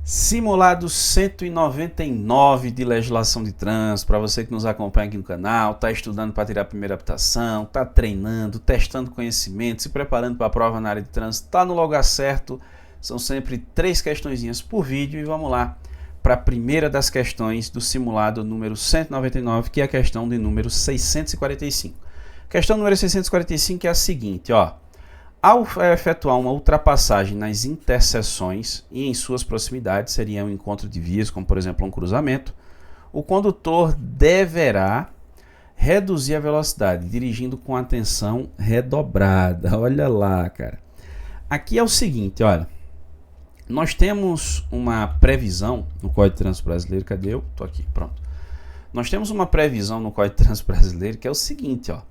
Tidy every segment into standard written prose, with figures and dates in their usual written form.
Simulado 199 de legislação de trânsito, para você que nos acompanha aqui no canal, está estudando para tirar a primeira habilitação, está treinando, testando conhecimento, se preparando para a prova na área de trânsito, está no lugar certo. São sempre 3 questõezinhas por vídeo e vamos lá para a primeira das questões do simulado número 199, que é a questão de número 645. Questão número 645 é a seguinte, ó. Ao efetuar uma ultrapassagem nas interseções e em suas proximidades, seria um encontro de vias, como por exemplo um cruzamento, o condutor deverá reduzir a velocidade, dirigindo com atenção redobrada. Olha lá, cara. Aqui é o seguinte, olha. Nós temos uma previsão no Código de Trânsito Brasileiro, cadê eu? Tô aqui, pronto. Nós temos uma previsão no Código de Trânsito Brasileiro que é o seguinte, ó.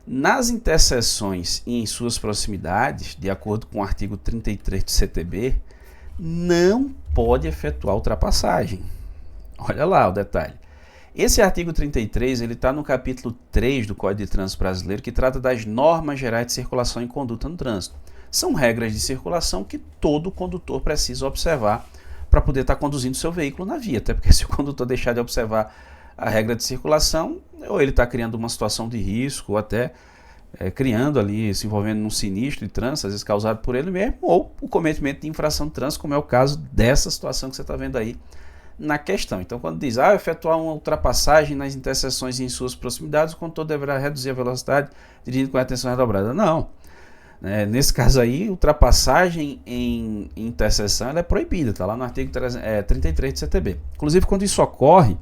Nas interseções e em suas proximidades, de acordo com o artigo 33 do CTB, não pode efetuar ultrapassagem. Olha lá o detalhe. Esse artigo 33 está no capítulo 3 do Código de Trânsito Brasileiro, que trata das normas gerais de circulação e conduta no trânsito. São regras de circulação que todo condutor precisa observar para poder estar conduzindo seu veículo na via, até porque se o condutor deixar de observar a regra de circulação, ou ele está criando uma situação de risco, ou até criando ali, se envolvendo num sinistro de trânsito, às vezes causado por ele mesmo, ou o cometimento de infração de trânsito, como é o caso dessa situação que você está vendo aí na questão. Então, quando diz, efetuar uma ultrapassagem nas interseções e em suas proximidades, o condutor deverá reduzir a velocidade, dirigindo com a atenção redobrada. Não. Nesse caso aí, ultrapassagem em interseção ela é proibida, está lá no artigo 33 do CTB. Inclusive, quando isso ocorre,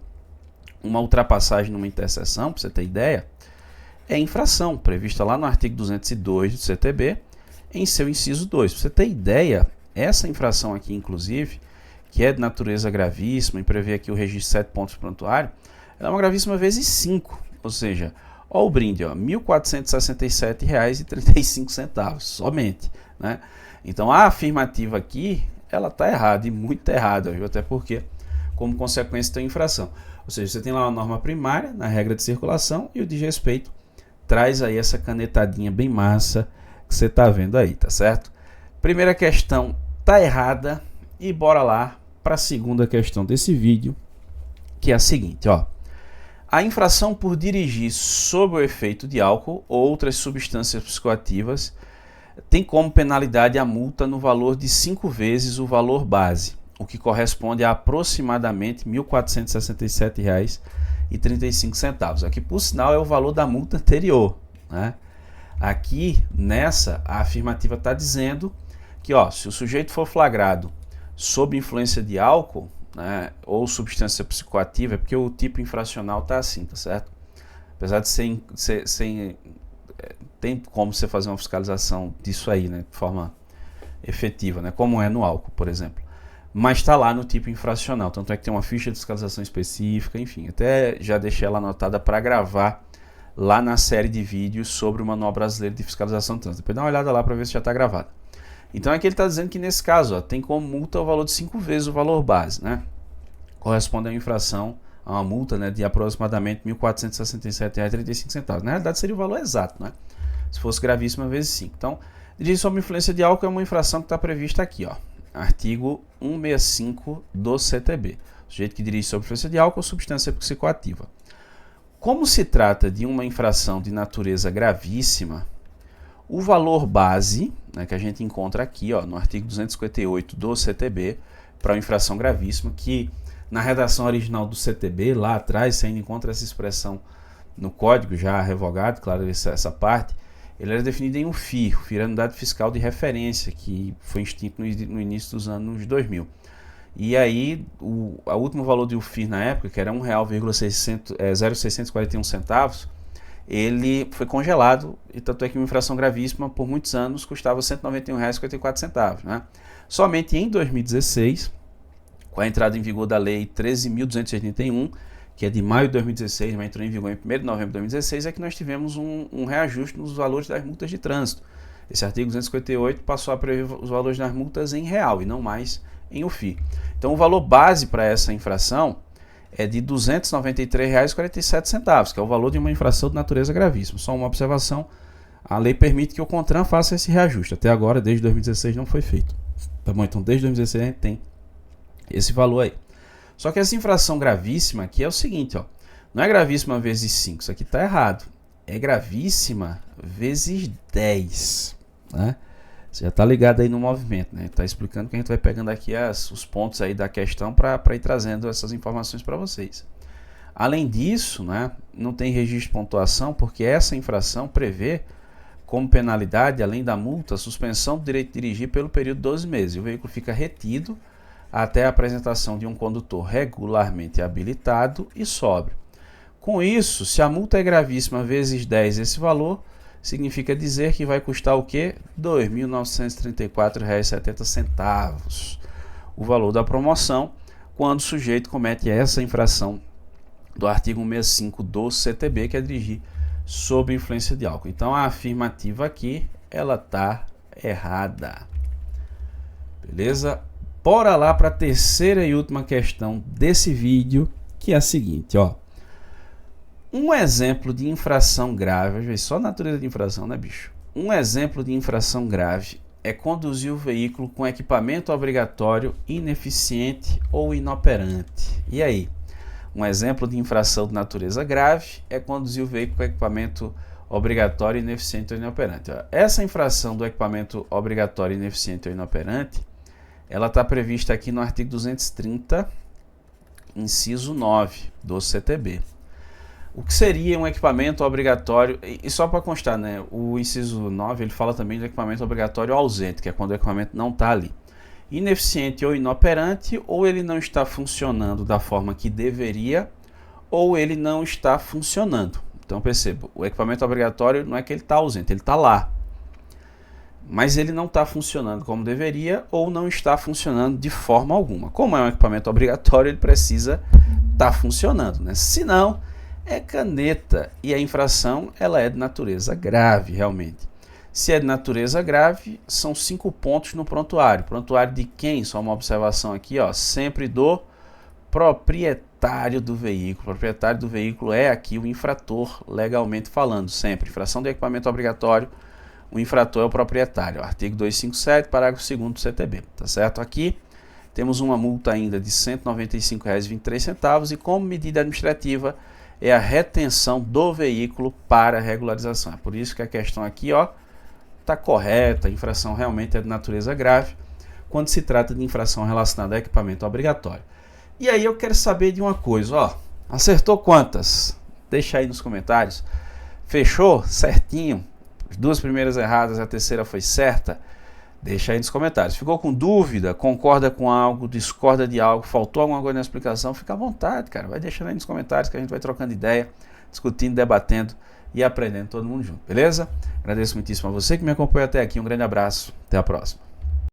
uma ultrapassagem numa interseção, para você ter ideia, é infração, prevista lá no artigo 202 do CTB, em seu inciso 2. Para você ter ideia, essa infração aqui, inclusive, que é de natureza gravíssima, e prevê aqui o registro de 7 pontos prontuário, ela é uma gravíssima vezes 5, ou seja, ó o brinde, ó, R$ 1.467,35 somente, né? Então a afirmativa aqui, ela está errada, e muito errada, viu? Até porque, como consequência, tem infração. Ou seja, você tem lá uma norma primária, na regra de circulação, e o desrespeito traz aí essa canetadinha bem massa que você está vendo aí, tá certo? Primeira questão tá errada, e bora lá para a segunda questão desse vídeo, que é a seguinte, ó. A infração por dirigir sob o efeito de álcool ou outras substâncias psicoativas tem como penalidade a multa no valor de 5 vezes o valor base, o que corresponde a aproximadamente R$ 1.467,35. Aqui, por sinal, é o valor da multa anterior, né? Aqui, nessa, a afirmativa está dizendo que, ó, se o sujeito for flagrado sob influência de álcool, né, ou substância psicoativa, é porque o tipo infracional está assim, tá certo? Apesar de tem como você fazer uma fiscalização disso aí, né, de forma efetiva, né, como é no álcool, por exemplo. Mas está lá no tipo infracional, tanto é que tem uma ficha de fiscalização específica, enfim, até já deixei ela anotada para gravar lá na série de vídeos sobre o Manual Brasileiro de Fiscalização de Trânsito. Depois dá uma olhada lá para ver se já está gravado. Então aqui ele está dizendo que nesse caso, ó, tem como multa o valor de 5 vezes o valor base, né? Corresponde a uma infração, a uma multa, né, de aproximadamente R$ 1.467,35. Na realidade seria o valor exato, né? Se fosse gravíssima vezes 5. Então, dirigir sob influência de álcool é uma infração que está prevista aqui, ó. Artigo 165 do CTB. O sujeito que dirige sob influência de álcool ou substância psicoativa. Como se trata de uma infração de natureza gravíssima, o valor base, né, que a gente encontra aqui, ó, no artigo 258 do CTB, para uma infração gravíssima, que na redação original do CTB, lá atrás, você ainda encontra essa expressão no código, já revogado, claro, essa parte, ele era definido em um FIR, o FIR é a Unidade Fiscal de Referência, que foi extinto no início dos anos 2000. E aí, o último valor do FIR na época, que era R$ 1,0641, ele foi congelado, e tanto é que uma infração gravíssima, por muitos anos, custava R$ 191,54, né? Somente em 2016, com a entrada em vigor da Lei 13.281, que é de maio de 2016, mas entrou em vigor em 1º de novembro de 2016, é que nós tivemos um reajuste nos valores das multas de trânsito. Esse artigo 258 passou a prever os valores das multas em real e não mais em UFI. Então o valor base para essa infração é de R$ 293,47, que é o valor de uma infração de natureza gravíssima. Só uma observação, a lei permite que o CONTRAN faça esse reajuste. Até agora, desde 2016, não foi feito. Tá bom? Então, desde 2016 a gente tem esse valor aí. Só que essa infração gravíssima aqui é o seguinte, ó, não é gravíssima vezes 5, isso aqui está errado. É gravíssima vezes 10, né? Você já está ligado aí no movimento, né? Está explicando que a gente vai pegando aqui os pontos aí da questão para ir trazendo essas informações para vocês. Além disso, né, não tem registro de pontuação, porque essa infração prevê como penalidade, além da multa, a suspensão do direito de dirigir pelo período de 12 meses. O veículo fica retido até a apresentação de um condutor regularmente habilitado e sóbrio. Com isso, se a multa é gravíssima vezes 10 esse valor, significa dizer que vai custar o quê? R$ 2.934,70. O valor da promoção quando o sujeito comete essa infração do artigo 165 do CTB, que é dirigir sob influência de álcool. Então a afirmativa aqui, ela está errada. Beleza? Bora lá para a terceira e última questão desse vídeo, que é a seguinte, ó. Um exemplo de infração grave, às vezes só a natureza de infração, né, bicho? Um exemplo de infração grave é conduzir o veículo com equipamento obrigatório ineficiente ou inoperante. E aí? Um exemplo de infração de natureza grave é conduzir o veículo com equipamento obrigatório ineficiente ou inoperante. Essa infração do equipamento obrigatório ineficiente ou inoperante, ela está prevista aqui no artigo 230, inciso 9 do CTB. O que seria um equipamento obrigatório, e só para constar, né, o inciso 9 ele fala também do equipamento obrigatório ausente, que é quando o equipamento não está ali. Ineficiente ou inoperante, ou ele não está funcionando da forma que deveria, ou ele não está funcionando. Então perceba, o equipamento obrigatório não é que ele está ausente, ele está lá. Mas ele não está funcionando como deveria, ou não está funcionando de forma alguma. Como é um equipamento obrigatório, ele precisa estar funcionando, né? Se não, é caneta, e a infração ela é de natureza grave, realmente. Se é de natureza grave, são 5 pontos no prontuário. Prontuário de quem? Só uma observação aqui, ó, sempre do proprietário do veículo. O proprietário do veículo é aqui o infrator, legalmente falando, sempre. Infração de equipamento obrigatório, o infrator é o proprietário. Artigo 257, parágrafo 2º do CTB, tá certo? Aqui temos uma multa ainda de R$ 195,23 e como medida administrativa é a retenção do veículo para regularização. É por isso que a questão aqui, ó, está correta, a infração realmente é de natureza grave, quando se trata de infração relacionada a equipamento obrigatório. E aí eu quero saber de uma coisa, ó, acertou quantas? Deixa aí nos comentários. Fechou? Certinho? As 2 primeiras erradas, a terceira foi certa? Deixa aí nos comentários. Ficou com dúvida? Concorda com algo? Discorda de algo? Faltou alguma coisa na explicação? Fica à vontade, cara. Vai deixando aí nos comentários que a gente vai trocando ideia, discutindo, debatendo e aprendendo todo mundo junto, beleza? Agradeço muitíssimo a você que me acompanhou até aqui. Um grande abraço. Até a próxima.